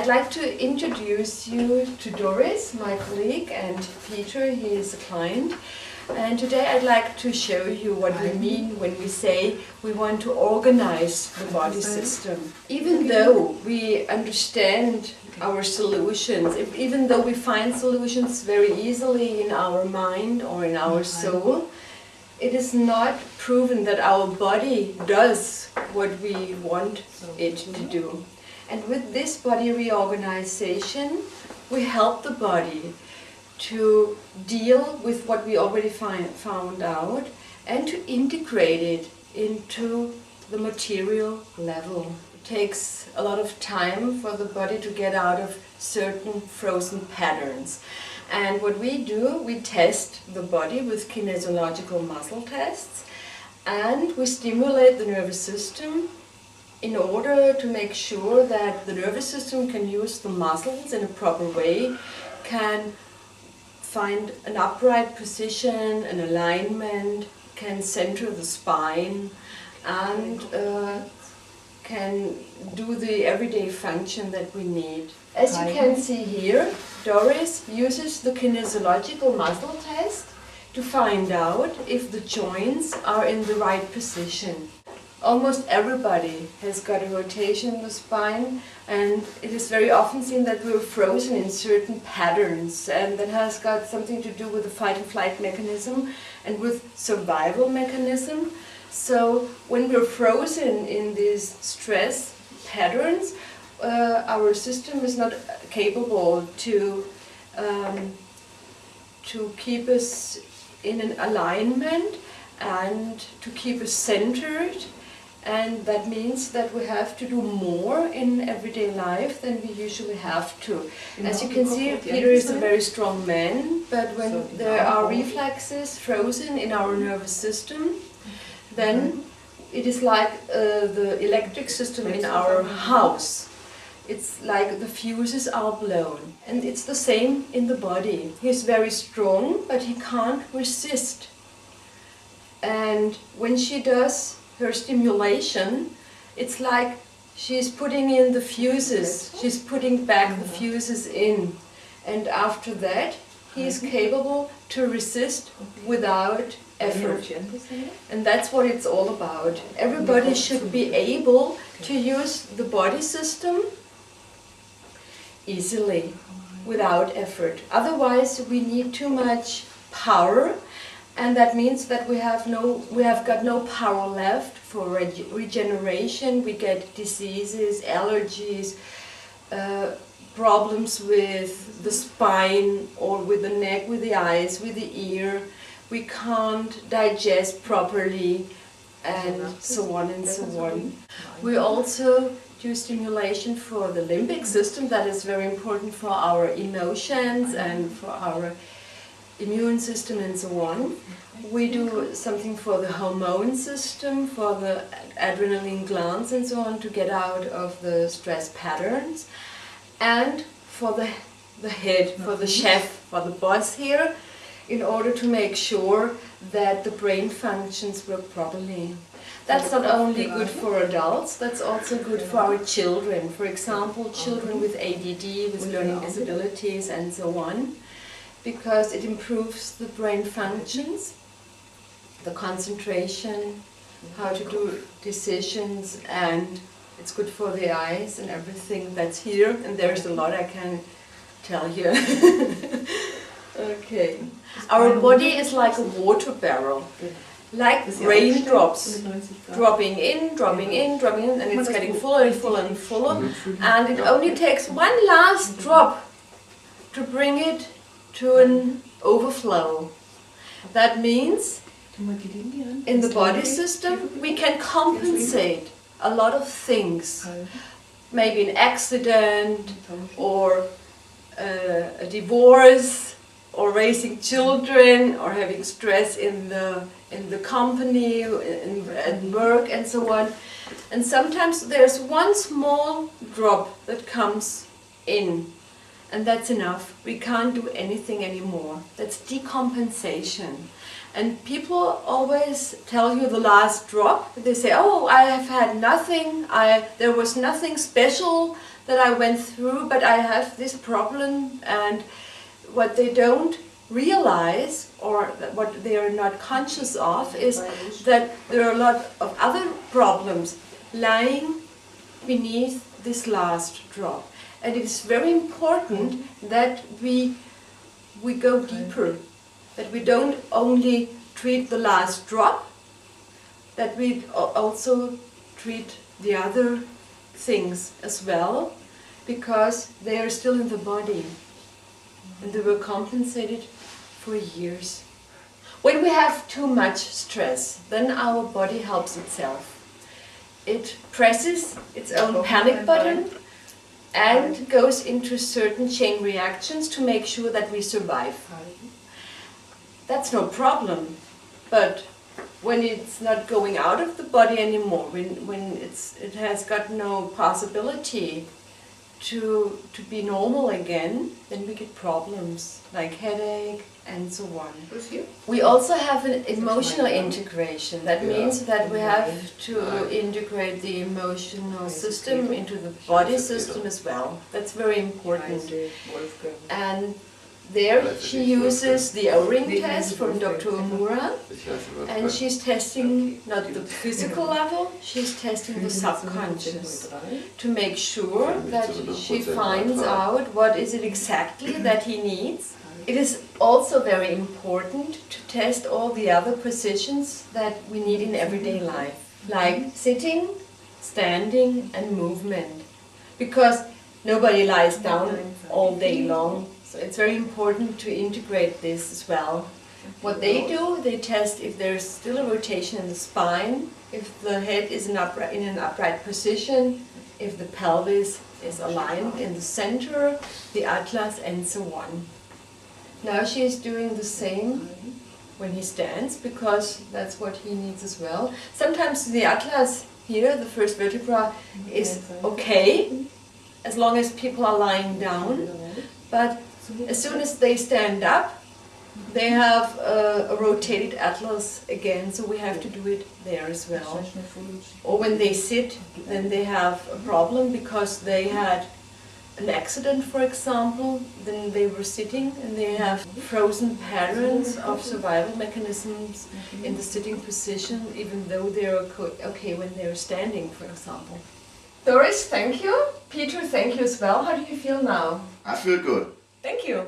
I'd like to introduce you to Doris, my colleague, and Peter, he is a client. And today I'd like to show you what we mean when we say we want to organize the body system. Even though we understand our solutions, even though we find solutions very easily in our mind or in our soul, it is not proven that our body does what we want it to do. And with this body reorganization, we help the body to deal with what we already found out and to integrate it into the material level. It takes a lot of time for the body to get out of certain frozen patterns. And what we do, we test the body with kinesiological muscle tests, and we stimulate the nervous system in order to make sure that the nervous system can use the muscles in a proper way, can find an upright position, an alignment, can center the spine, and can do the everyday function that we need. As you can see here, Doris uses the kinesiological muscle test to find out if the joints are in the right position. Almost everybody has got a rotation in the spine, and it is very often seen that we're frozen in certain patterns, and that has got something to do with the fight and flight mechanism and with survival mechanism. So when we're frozen in these stress patterns, our system is not capable to keep us in an alignment and to keep us centered. And that means that we have to do more in everyday life than we usually have to. As you can see, Peter is a very strong man, but when there are reflexes frozen in our nervous system, then it is like the electric system in our house. It's like the fuses are blown. And it's the same in the body. He's very strong, but he can't resist. And when she does her stimulation, it's like she's putting in the fuses, she's putting back the fuses in. And after that, he is capable to resist without effort. And that's what it's all about. Everybody should be able to use the body system easily, without effort. Otherwise, we need too much power, and that means that we have got no power left for regeneration. We get diseases, allergies, problems with the spine or with the neck, with the eyes, with the ear. We can't digest properly, and so on and so on. We also do stimulation for the limbic system. That is very important for our emotions and for our immune system and so on. We do something for the hormone system, for the adrenaline glands and so on, to get out of the stress patterns. And for the head, for the chef, for the boss here, in order to make sure that the brain functions work properly. That's not only good for adults, that's also good for our children. For example, children with ADD, with learning disabilities and so on, because it improves the brain functions, the concentration, how to do decisions, and it's good for the eyes and everything that's here. And there's a lot I can tell you. Okay. Our body is like a water barrel, like raindrops, dropping in, dropping in, dropping in, and it's getting fuller and fuller and fuller. And it only takes one last drop to bring it to an overflow. That means in the body system we can compensate a lot of things. Maybe an accident, or a divorce, or raising children, or having stress in the company, at work and so on. And sometimes there's one small drop that comes in, and that's enough. We can't do anything anymore. That's decompensation. And people always tell you the last drop. They say, oh, I have had nothing, there was nothing special that I went through, but I have this problem. And what they don't realize, or what they are not conscious of, is that there are a lot of other problems lying beneath this last drop. And it is very important that we go deeper, that we don't only treat the last drop, that we also treat the other things as well, because they are still in the body and they were compensated for years. When we have too much stress, then our body helps itself. It presses its own panic button and goes into certain chain reactions to make sure that we survive. That's no problem, but when it's not going out of the body anymore, when it has got no possibility to be normal again, then we get problems like headache and so on. We also have an emotional integration. That means that we have to integrate the emotional system into the body system as well. That's very important. And there she uses the O-ring test from Dr. Omura, and she's testing not the physical level, she's testing the subconscious to make sure that she finds out what is it exactly that he needs. It is also very important to test all the other positions that we need in everyday life, like sitting, standing and movement, because nobody lies down all day long. So it's very important to integrate this as well. What they do, they test if there's still a rotation in the spine, if the head is in an upright position, if the pelvis is aligned in the center, the atlas and so on. Now she's doing the same when he stands, because that's what he needs as well. Sometimes the atlas here, the first vertebra, is okay, as long as people are lying down, but as soon as they stand up, they have a rotated atlas again, so we have to do it there as well. Or when they sit, then they have a problem because they had an accident, for example, then they were sitting and they have frozen patterns of survival mechanisms in the sitting position, even though they're okay when they're standing, for example. Doris, thank you. Peter, thank you as well. How do you feel now? I feel good. Thank you.